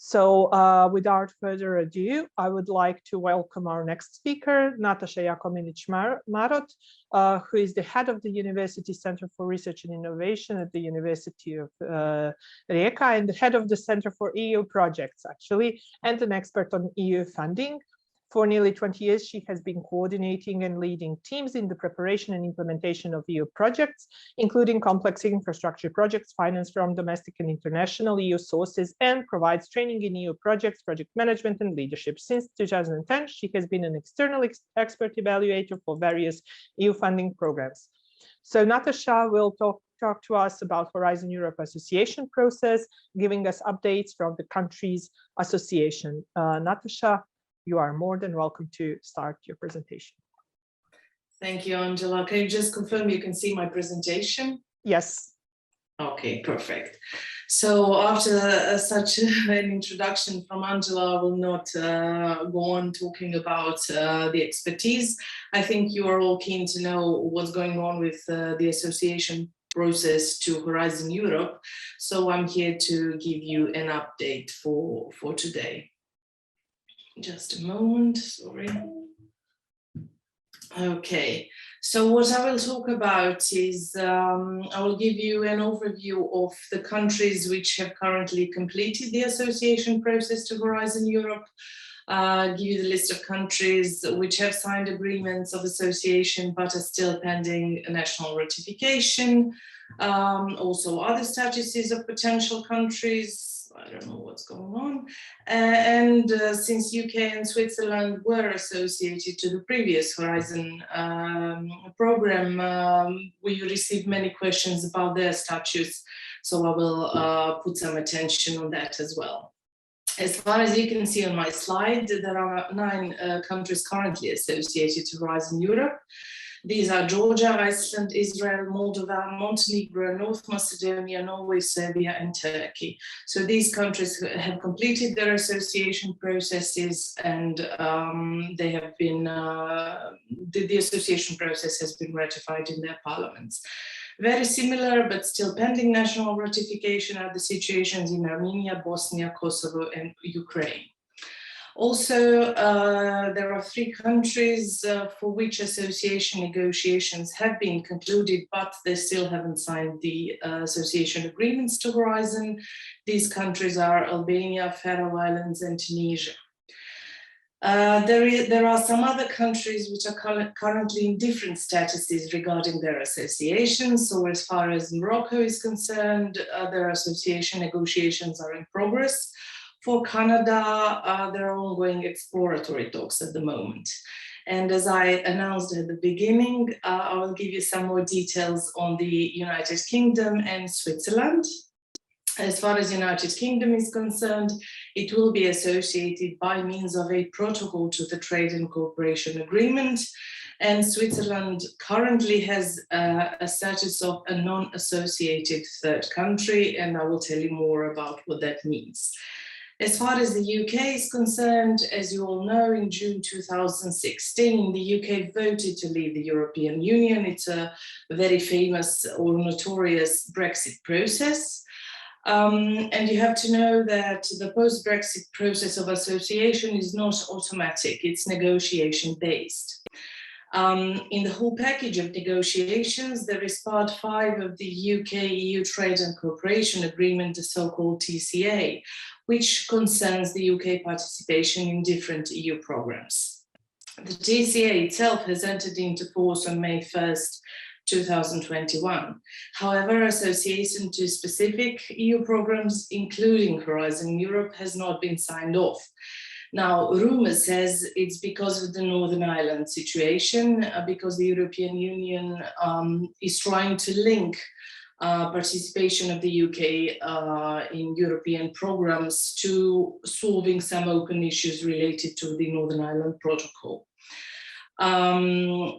So without further ado, I would like to welcome our next speaker, Natasha Marut, who is the head of the University Center for Research and Innovation at the University of Rijeka and the head of the Center for EU Projects, actually, and an expert on EU funding. For nearly 20 years, she has been coordinating and leading teams in the preparation and implementation of EU projects, including complex infrastructure projects financed from domestic and international EU sources, and provides training in EU projects, project management, and leadership. Since 2010, she has been an external expert evaluator for various EU funding programs. So Natasha will talk to us about Horizon Europe association process, giving us updates from the country's association. Natasha, you are more than welcome to start your presentation. Thank you, Angela. Can you just confirm you can see my presentation? Yes. Okay, perfect. So after such an introduction from Angela, I will not go on talking about the expertise. I think you are all keen to know what's going on with the association process to Horizon Europe. So I'm here to give you an update for today. Just a moment, sorry. Okay, so what I will talk about is I will give you an overview of the countries which have currently completed the association process to Horizon Europe, give you the list of countries which have signed agreements of association but are still pending national ratification, also other statuses of potential countries. I don't know what's going on. And since UK and Switzerland were associated to the previous Horizon program, we received many questions about their status. So I will put some attention on that as well. As far as you can see on my slide, there are 9 countries currently associated to Horizon Europe. These are Georgia, Iceland, Israel, Moldova, Montenegro, North Macedonia, Norway, Serbia, and Turkey. So these countries have completed their association processes, and they have been, the association process has been ratified in their parliaments. Very similar, but still pending national ratification are the situations in Armenia, Bosnia, Kosovo, and Ukraine. Also, there are 3 countries for which association negotiations have been concluded, but they still haven't signed the association agreements to Horizon. These countries are Albania, Faroe Islands, and Tunisia. There are some other countries which are currently in different statuses regarding their associations. So as far as Morocco is concerned, their association negotiations are in progress. For Canada, there are ongoing exploratory talks at the moment. And as I announced at the beginning, I will give you some more details on the United Kingdom and Switzerland. As far as United Kingdom is concerned, it will be associated by means of a protocol to the Trade and Cooperation Agreement. And Switzerland currently has a status of a non-associated third country, and I will tell you more about what that means. As far as the UK is concerned, as you all know, in June 2016, the UK voted to leave the European Union. It's a very famous or notorious Brexit process. And you have to know that the post-Brexit process of association is not automatic, it's negotiation-based. In the whole package of negotiations, there is part 5 of the UK-EU Trade and Cooperation Agreement, the so-called TCA, which concerns the UK participation in different EU programs. The TCA itself has entered into force on May 1st, 2021. However, association to specific EU programs, including Horizon Europe, has not been signed off. Now, rumor says it's because of the Northern Ireland situation, because the European Union is trying to link participation of the UK in European programs to solving some open issues related to the Northern Ireland Protocol.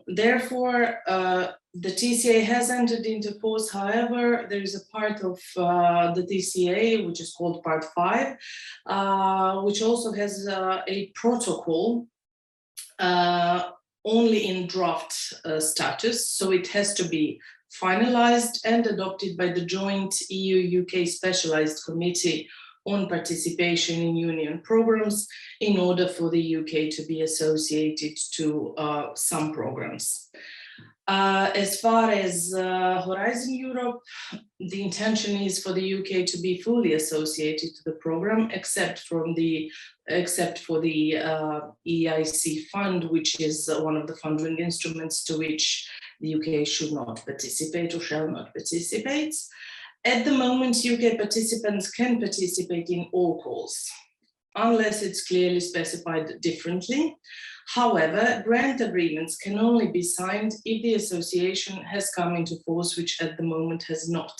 Therefore, the TCA has entered into force. However, there is a part of the TCA, which is called Part 5, which also has a protocol only in draft status. So it has to be finalized and adopted by the joint EU-UK Specialized Committee on participation in union programs in order for the UK to be associated to some programs. As far as Horizon Europe, the intention is for the UK to be fully associated to the program, except for the EIC fund, which is one of the funding instruments to which the UK should not participate or shall not participate. At the moment, UK participants can participate in all calls, unless it's clearly specified differently. However, grant agreements can only be signed if the association has come into force, which at the moment has not.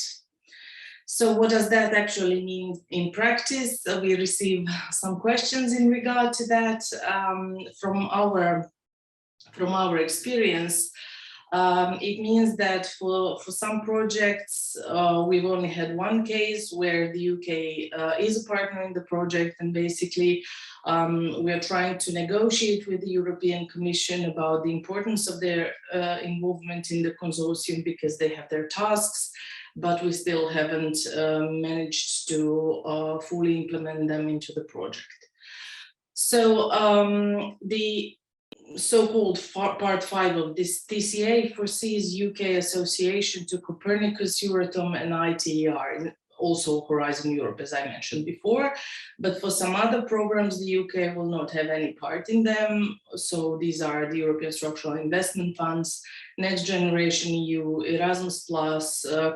So what does that actually mean in practice? We receive some questions in regard to that. From our experience, it means that for some projects, we've only had one case where the UK is a partner in the project, and basically we are trying to negotiate with the European Commission about the importance of their involvement in the consortium, because they have their tasks, but we still haven't managed to fully implement them into the project. So the so-called part 5 of this TCA foresees UK association to Copernicus, Euratom and ITER, also Horizon Europe, as I mentioned before. But for some other programs, the UK will not have any part in them. So these are the European Structural Investment Funds, Next Generation EU, Erasmus+,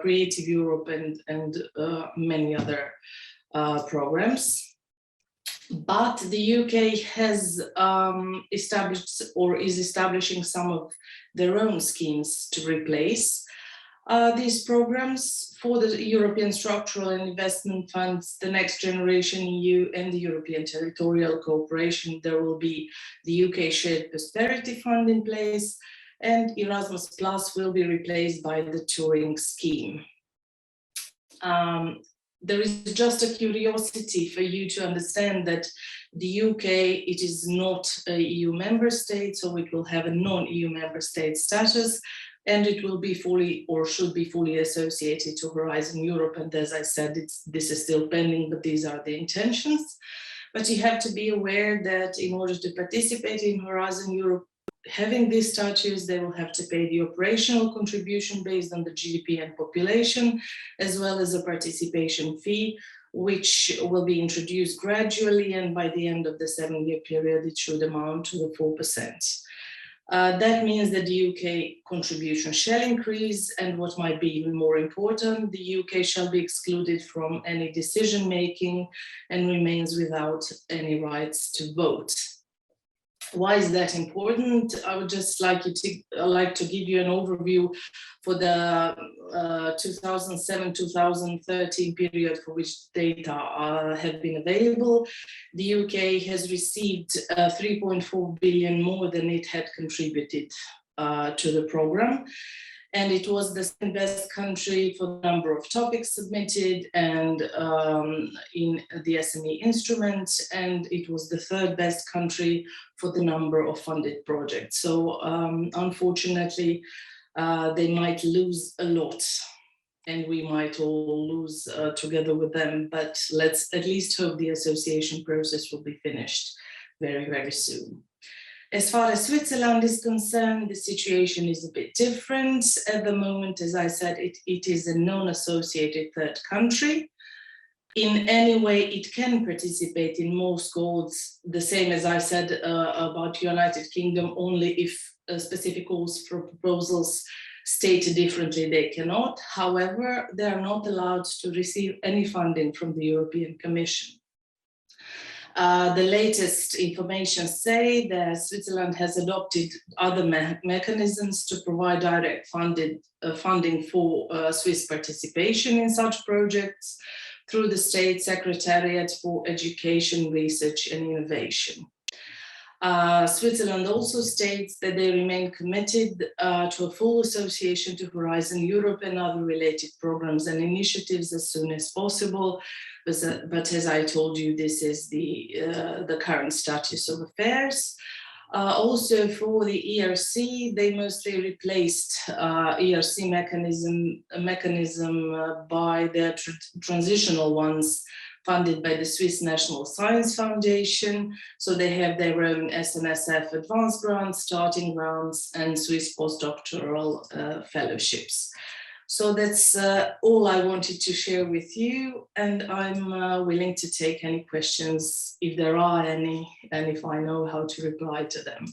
Creative Europe, and many other programs. But the UK has established or is establishing some of their own schemes to replace these programs. For the European Structural and Investment Funds, the Next Generation EU and the European Territorial Cooperation, there will be the UK Shared Prosperity Fund in place, and Erasmus Plus will be replaced by the Turing scheme. There is just a curiosity for you to understand that the UK, it is not a EU member state, so it will have a non-EU member state status, and it will be fully, or should be fully, associated to Horizon Europe. And as I said, this is still pending, but these are the intentions. But you have to be aware that in order to participate in Horizon Europe, having these status, they will have to pay the operational contribution based on the GDP and population, as well as a participation fee, which will be introduced gradually, and by the end of the 7-year period, it should amount to the 4%. That means that the UK contribution shall increase, and what might be even more important, the UK shall be excluded from any decision making and remains without any rights to vote. Why is that important? I would just like to give you an overview for the 2007-2013 period for which data have been available. The UK has received 3.4 billion more than it had contributed to the program. And it was the second best country for the number of topics submitted and in the SME instrument, and it was the third best country for the number of funded projects. So unfortunately, they might lose a lot, and we might all lose together with them, but let's at least hope the association process will be finished very, very soon. As far as Switzerland is concerned, the situation is a bit different. At the moment, as I said, it is a non-associated third country. In any way, it can participate in most calls, the same as I said about United Kingdom, only if specific calls for proposals stated differently, they cannot. However, they are not allowed to receive any funding from the European Commission. The latest information say that Switzerland has adopted other mechanisms to provide direct funding for Swiss participation in such projects through the State Secretariat for Education, Research and Innovation. Switzerland also states that they remain committed to a full association to Horizon Europe and other related programs and initiatives as soon as possible. But as I told you, this is the current status of affairs. Also for the ERC, they mostly replaced ERC mechanism by the transitional ones funded by the Swiss National Science Foundation. So they have their own SNSF advanced grants, starting grants, and Swiss postdoctoral fellowships. So that's all I wanted to share with you, and I'm willing to take any questions if there are any, and if I know how to reply to them.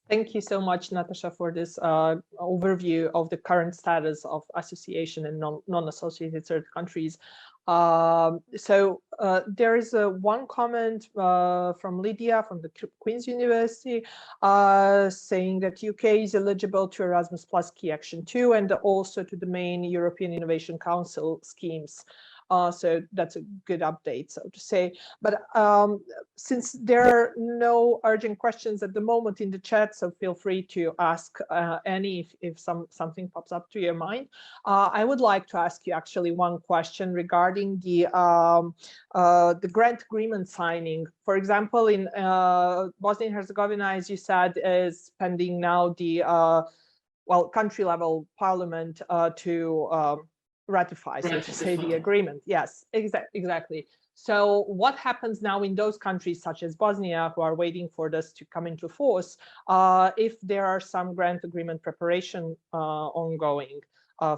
Thank you so much, Natasha, for this overview of the current status of association and non-associated third countries. There is one comment from Lydia from the Queen's University saying that UK is eligible to Erasmus Plus Key Action 2 and also to the main European Innovation Council schemes. So that's a good update, so to say. But since there are no urgent questions at the moment in the chat, so feel free to ask any if something pops up to your mind. I would like to ask you actually one question regarding the grant agreement signing. For example, in Bosnia and Herzegovina, as you said, is pending now the country level parliament to ratify, so to say, the agreement. Yes, exactly. So what happens now in those countries such as Bosnia who are waiting for this to come into force if there are some grant agreement preparation ongoing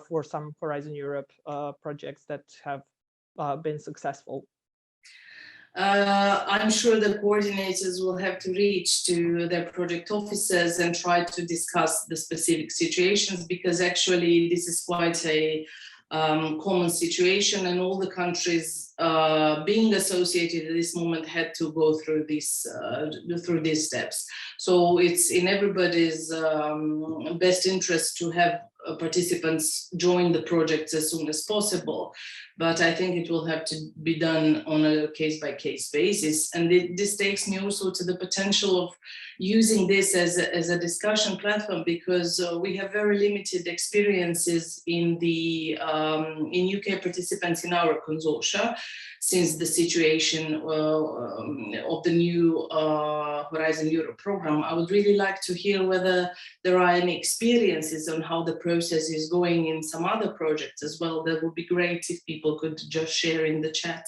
for some Horizon Europe projects that have been successful? I'm sure the coordinators will have to reach to their project officers and try to discuss the specific situations, because actually this is quite a common situation, and all the countries being associated at this moment had to go through these steps. So it's in everybody's best interest to have participants join the projects as soon as possible. But I think it will have to be done on a case-by-case basis. And this takes me also to the potential of using this as a discussion platform, because we have very limited experiences in the in UK participants in our consortia since the situation of the new Horizon Europe program. I would really like to hear whether there are any experiences on how the process is going in some other projects as well. That would be great if people could just share in the chat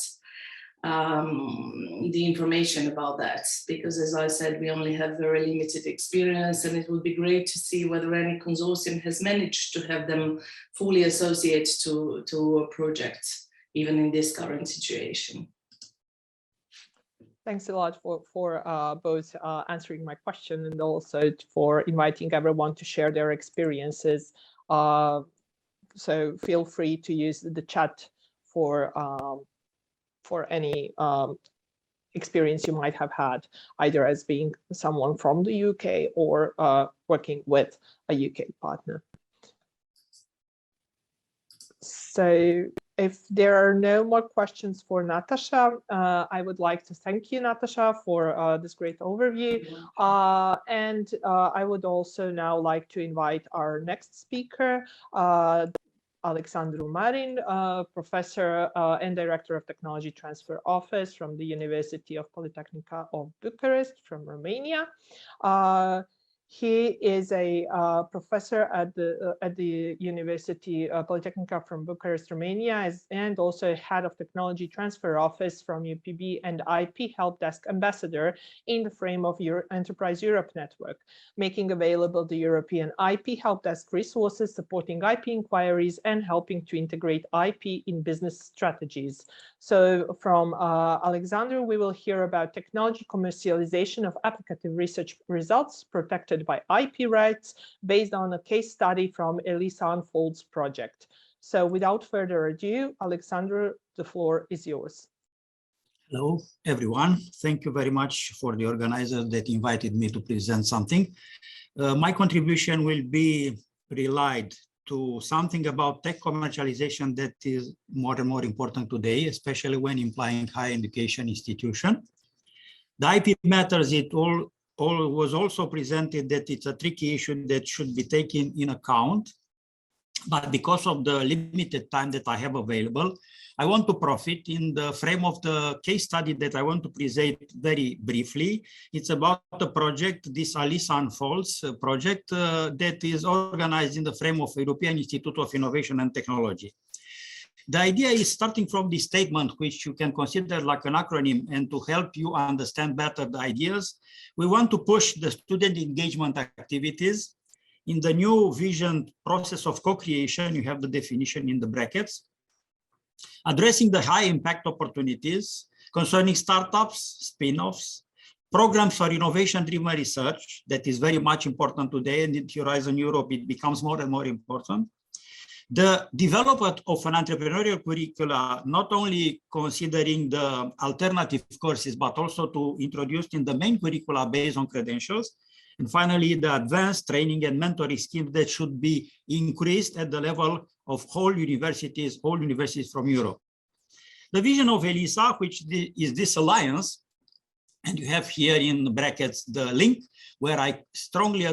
the information about that, because as I said, we only have very limited experience, and it would be great to see whether any consortium has managed to have them fully associate to a project, even in this current situation. Thanks a lot for both answering my question and also for inviting everyone to share their experiences. So feel free to use the chat for any experience you might have had, either as being someone from the UK or working with a UK partner. So if there are no more questions for Natasha, I would like to thank you, Natasha, for this great overview. And I would also now like to invite our next speaker, Alexandre Marin, Professor and Director of Technology Transfer Office from the University of Polytechnica of Bucharest from Romania. He is a professor at the University Polytechnica from Bucharest, Romania, and also head of Technology Transfer Office from UPB and IP Help Desk Ambassador in the frame of Enterprise Europe Network, making available the European IP Help Desk resources, supporting IP inquiries, and helping to integrate IP in business strategies. So from Alexandre, we will hear about technology commercialization of applicative research results protected by IP rights based on a case study from Elisa Unfold's project. So without further ado, Alexandre, the floor is yours. Hello, everyone. Thank you very much for the organizers that invited me to present something. My contribution will be relied to something about tech commercialization that is more and more important today, especially when implying higher education institution. The IP matters, it all was also presented that it's a tricky issue that should be taken in account. But because of the limited time that I have available, I want to profit in the frame of the case study that I want to present very briefly. It's about the project, this Elisa Unfolds project that is organized in the frame of European Institute of Innovation and Technology. The idea is starting from this statement, which you can consider like an acronym, and to help you understand better the ideas, we want to push the student engagement activities. In the new vision process of co-creation, you have the definition in the brackets, addressing the high impact opportunities concerning startups, spin-offs, programs for innovation-driven research, that is very much important today, and in Horizon Europe, it becomes more and more important. The development of an entrepreneurial curricula, not only considering the alternative courses, but also to introduce in the main curricula based on credentials. And finally, the advanced training and mentoring schemes that should be increased at the level of all universities from Europe. The vision of ELISA, which is this alliance, and you have here in the brackets the link, where I strongly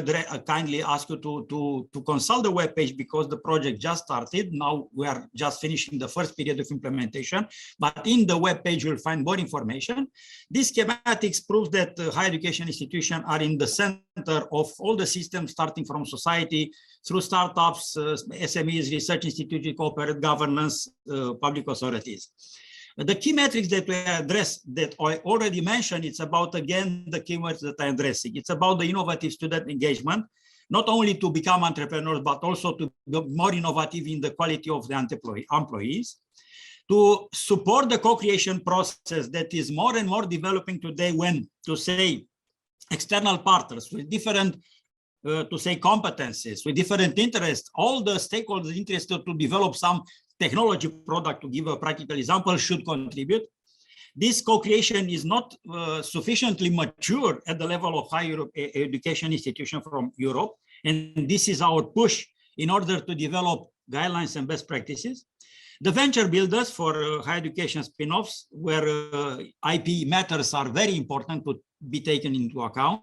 kindly ask you to consult the webpage, because the project just started. Now we are just finishing the first period of implementation, but in the webpage you'll find more information. This schematics proves that higher education institutions are in the center of all the systems, starting from society, through startups, SMEs, research institutes, corporate governance, public authorities. The key metrics that we address, that I already mentioned, it's about, again, the keywords that I'm addressing. It's about the innovative student engagement, not only to become entrepreneurs, but also to be more innovative in the quality of the employees, to support the co-creation process that is more and more developing today, when, to say, external partners with different to say competencies, with different interests, all the stakeholders interested to develop some technology product, to give a practical example, should contribute. This co-creation is not sufficiently mature at the level of higher education institution from Europe. And this is our push in order to develop guidelines and best practices. The venture builders for higher education spin-offs, where IP matters are very important to be taken into account.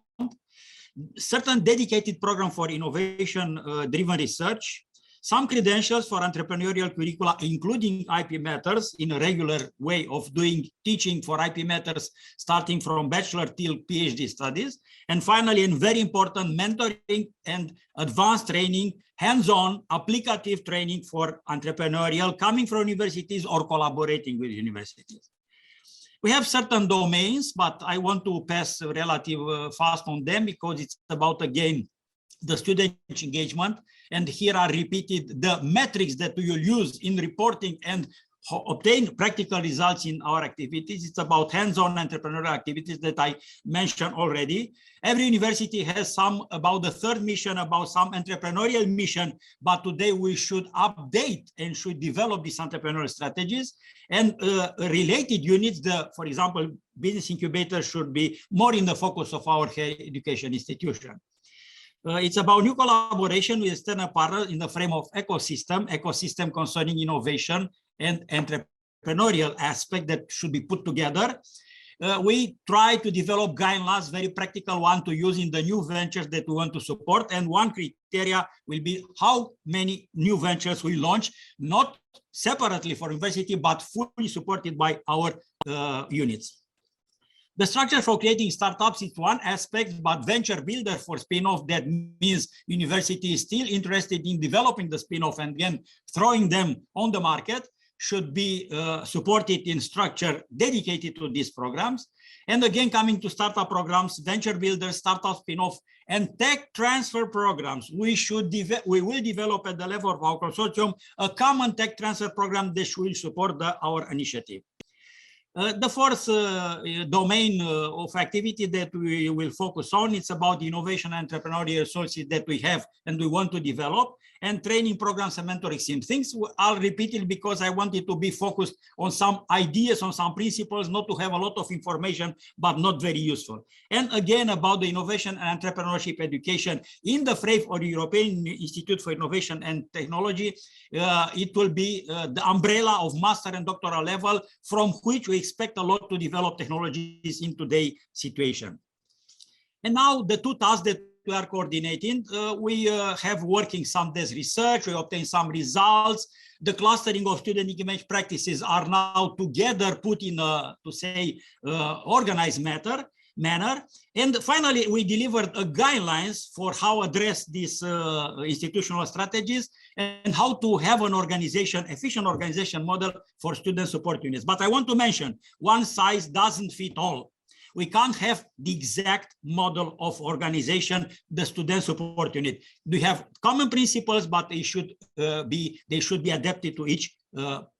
Certain dedicated program for innovation-driven research, some credentials for entrepreneurial curricula, including IP matters, in a regular way of doing teaching for IP matters, starting from bachelor till PhD studies. And finally, and very important, mentoring and advanced training, hands-on applicative training for entrepreneurial, coming from universities or collaborating with universities. We have certain domains, but I want to pass relatively fast on them, because it's about, again, the student engagement. And here are repeated the metrics that we will use in reporting and obtain practical results in our activities. It's about hands-on entrepreneurial activities that I mentioned already. Every university has some about the third mission, about some entrepreneurial mission, but today we should update and should develop these entrepreneurial strategies. And related units, for example, business incubators should be more in the focus of our higher education institution. It's about new collaboration with external partners in the frame of ecosystem concerning innovation and entrepreneurial aspect that should be put together. We try to develop guidelines, very practical one to use in the new ventures that we want to support. And one criteria will be how many new ventures we launch, not separately for university, but fully supported by our units. The structure for creating startups is one aspect, but venture builder for spin-off, that means university is still interested in developing the spin-off and again throwing them on the market, should be supported in structure dedicated to these programs. And again, coming to startup programs, venture builders, startup spin-off, and tech transfer programs, we will develop at the level of our consortium a common tech transfer program that will support our initiative. The fourth domain of activity that we will focus on, it's about the innovation and entrepreneurial resources that we have and we want to develop, and training programs and mentoring schemes. Things I'll repeat it because I wanted to be focused on some ideas, on some principles, not to have a lot of information, but not very useful. And again, about the innovation and entrepreneurship education in the frame of the European Institute for Innovation and Technology, it will be the umbrella of master and doctoral level, from which we expect a lot to develop technologies in today's situation. And now the two tasks that we are coordinating, we have working some desk research, we obtain some results. The clustering of student engagement practices are now together put in a, to say, organized matter. manner. And finally, we delivered a guidelines for how address these institutional strategies and how to have an organization, efficient organization model for student support units. But I want to mention, one size doesn't fit all. We can't have the exact model of organization, the student support unit. We have common principles, but they should be adapted to each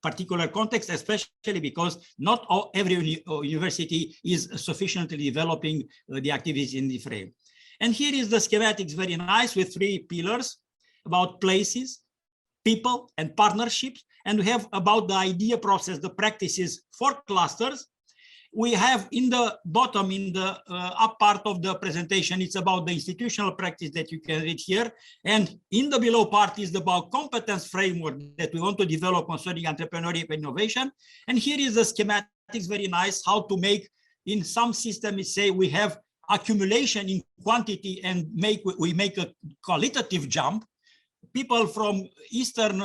particular context, especially because not every university is sufficiently developing the activities in the frame. And here is the schematics, very nice, with 3 pillars about places, people, and partnerships. And we have about the idea process, the practices for clusters. We have in the bottom, in the up part of the presentation, it's about the institutional practice that you can read here. And in the below part is about competence framework that we want to develop concerning entrepreneurship and innovation. And here is the schematics, very nice, how to make, in some systems, say we have accumulation in quantity and we make a qualitative jump. People from Eastern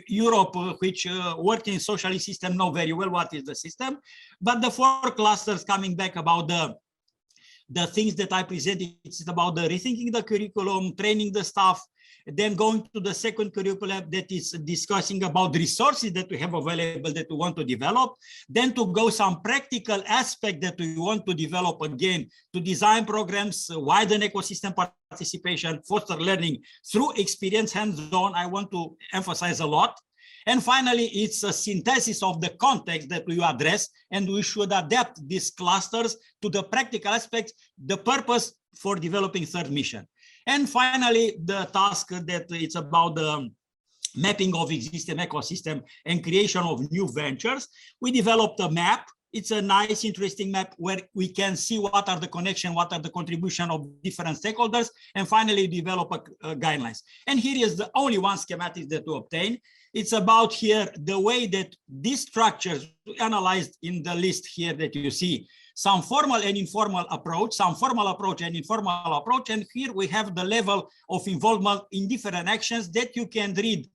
Europe, which work in socialist system, know very well what is the system. But the 4 clusters, coming back about the things that I presented, it's about the rethinking the curriculum, training the staff, then going to the second curriculum that is discussing about the resources that we have available that we want to develop, then to go some practical aspect that we want to develop again, to design programs, widen ecosystem participation, foster learning through experience, hands-on. I want to emphasize a lot. And finally, it's a synthesis of the context that we address, and we should adapt these clusters to the practical aspects, the purpose for developing third mission. And finally, the task that it's about the mapping of existing ecosystem and creation of new ventures. We developed a map. It's a nice, interesting map where we can see what are the connections, what are the contribution of different stakeholders, and finally develop a guidelines. And here is the only one schematic that we obtain. It's about here the way that these structures analyzed in the list here that you see. Some formal and informal approach, some formal approach and informal approach. And here we have the level of involvement in different actions that you can read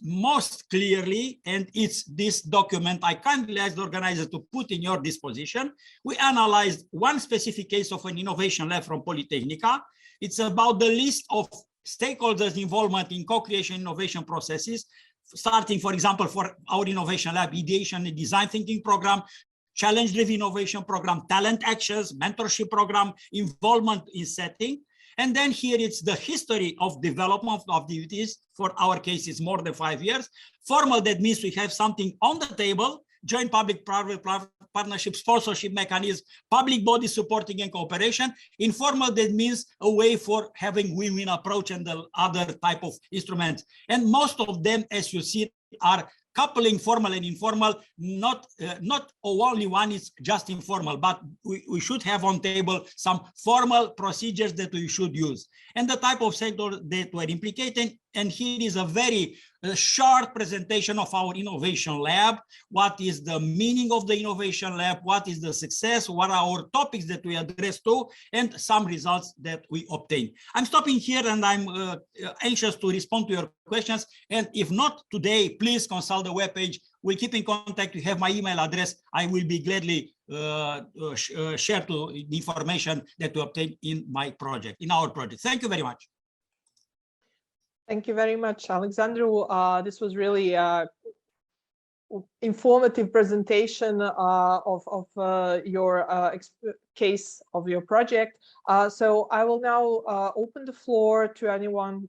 most clearly. And it's this document I kindly ask the organizer to put in your disposition. We analyzed one specific case of an innovation lab from Polytechnica. It's about the list of stakeholders' involvement in co-creation innovation processes, starting, for example, for our innovation lab, ideation and design thinking program, challenge-driven innovation program, talent actions, mentorship program, involvement in setting. And then here it's the history of development of activities. For our case, it's more than 5 years. Formal, that means we have something on the table, joint public-private partnership, sponsorship mechanism, public body supporting and cooperation. Informal, that means a way for having win-win approach and the other type of instruments. And most of them, as you see, are coupling formal and informal. Not only one is just informal, but we should have on table some formal procedures that we should use. And the type of sector that we're implicating. And here is a very short presentation of our innovation lab. What is the meaning of the innovation lab? What is the success? What are our topics that we address to? And some results that we obtain. I'm stopping here and I'm anxious to respond to your questions. And if not today, please consult the webpage. We'll keep in contact. You have my email address. I will be gladly share to the information that we obtain in my project, in our project. Thank you very much. Thank you very much, Alexandru. This was really informative presentation of your case of your project. So I will now open the floor to anyone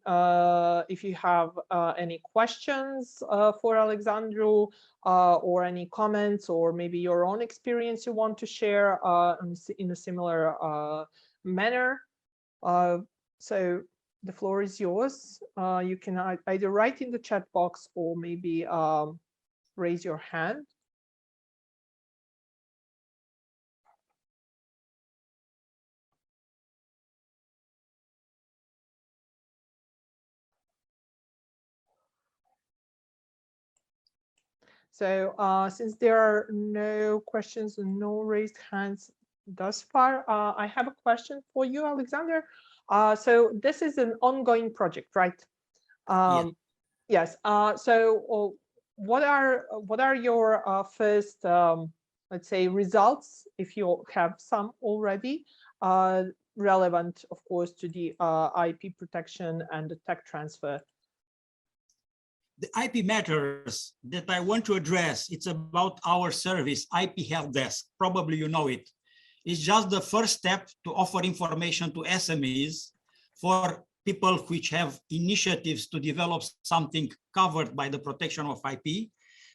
if you have any questions for Alexandru or any comments or maybe your own experience you want to share in a similar manner. So the floor is yours. You can either write in the chat box or maybe raise your hand. So since there are no questions and no raised hands thus far, I have a question for you, Alexander. So this is an ongoing project, right? Yes. So what are your first let's say, results, if you have some already, relevant, of course, to the IP protection and the tech transfer. The IP matters that I want to address, it's about our service, IP Help Desk. Probably you know it. It's just the first step to offer information to SMEs for people which have initiatives to develop something covered by the protection of IP.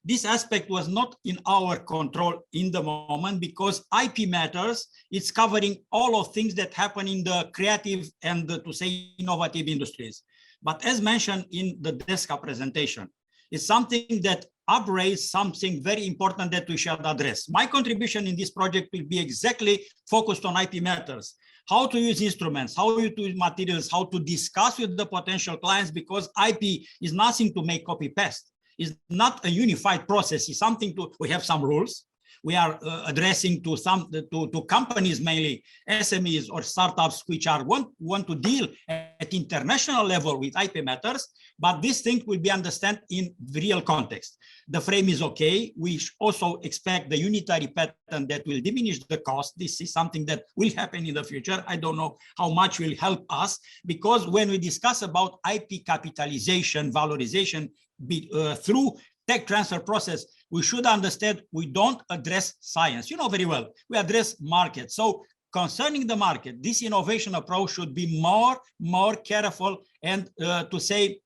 This aspect was not in our control in the moment because IP matters. It's covering all of things that happen in the creative and to say innovative industries. But as mentioned in the DESCA presentation, it's something that upraised something very important that we should address. My contribution in this project will be exactly focused on IP matters. How to use instruments, how to use materials, how to discuss with the potential clients, because IP is nothing to make copy-paste. It's not a unified process. It's something to, we have some rules. We are addressing to companies, mainly SMEs or startups, which are want to deal at international level with IP matters, but this thing will be understood in real context. The frame is okay. We also expect the unitary pattern that will diminish the cost. This is something that will happen in the future. I don't know how much will help us, because when we discuss about IP capitalization, valorization through tech transfer process, we should understand we don't address science. You know very well, we address market. So concerning the market, this innovation approach should be more careful and to say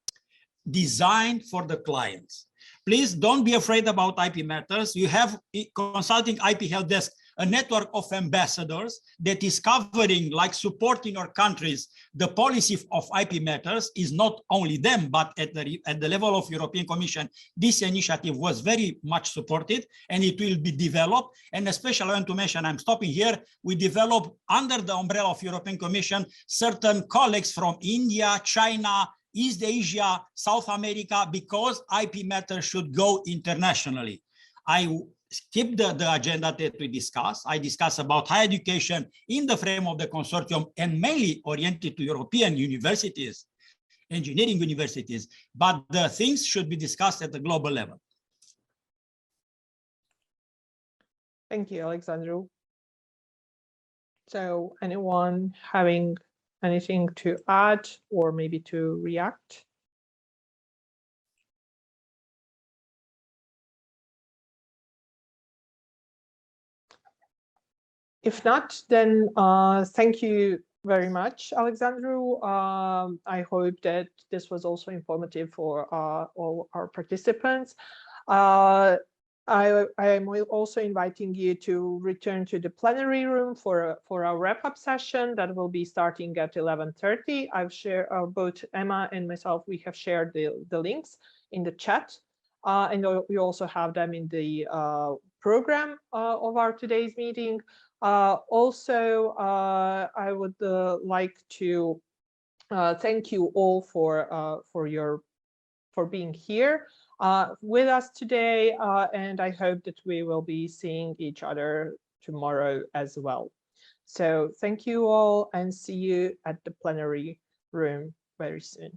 designed for the clients. Please don't be afraid about IP matters. You have consulting IP Help Desk, a network of ambassadors that is covering, like supporting our countries. The policy of IP matters is not only them, but at the level of European Commission, this initiative was very much supported and it will be developed. And especially I want to mention, I'm stopping here, we develop under the umbrella of European Commission, certain colleagues from India, China, East Asia, South America, because IP matters should go internationally. I skip the agenda that we discussed. I discuss about higher education in the frame of the consortium and mainly oriented to European universities, engineering universities, but the things should be discussed at the global level. Thank you, Alexandre. So anyone having anything to add or maybe to react? If not, then thank you very much, Alexandre. I hope that this was also informative for all our participants. I am also inviting you to return to the plenary room for our wrap-up session that will be starting at 11:30. I've shared, both Emma and myself, we have shared the links in the chat, and we also have them in the program of our today's meeting. Also, I would like to thank you all for being here with us today, and I hope that we will be seeing each other tomorrow as well. So thank you all and see you at the plenary room very soon.